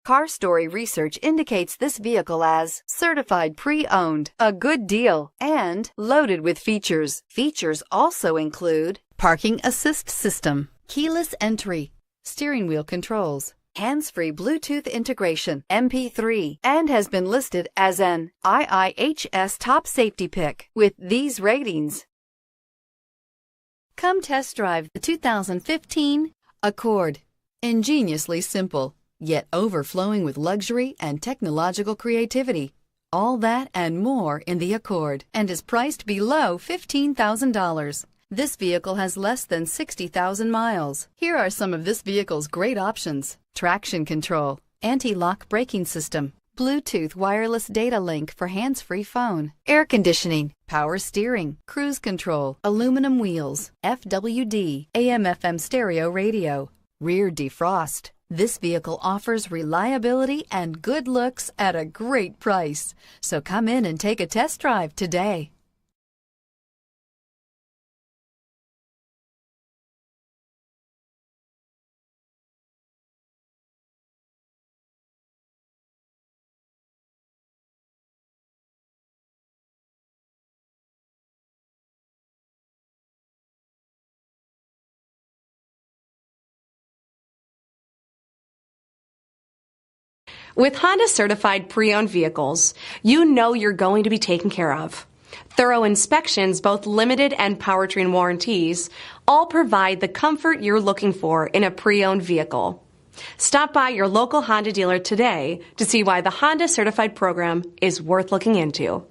Car Story research indicates this vehicle as certified pre-owned, a good deal, and loaded with features. Features also include parking assist system, keyless entry, steering wheel controls, hands-free Bluetooth integration, MP3, and has been listed as an IIHS top safety pick with these ratings. Come test drive the 2015 Accord. Ingeniously simple, yet overflowing with luxury and technological creativity. All that and more in the Accord, and is priced below $15,000. This vehicle has less than 60,000 miles. Here are some of this vehicle's great options: traction control, anti-lock braking system, Bluetooth wireless data link for hands-free phone, air conditioning, power steering, cruise control, aluminum wheels, FWD, AM/FM stereo radio, rear defrost. This vehicle offers reliability and good looks at a great price. So come in and take a test drive today. With Honda certified pre-owned vehicles, you know you're going to be taken care of. Thorough inspections, both limited and powertrain warranties, all provide the comfort you're looking for in a pre-owned vehicle. Stop by your local Honda dealer today to see why the Honda certified program is worth looking into.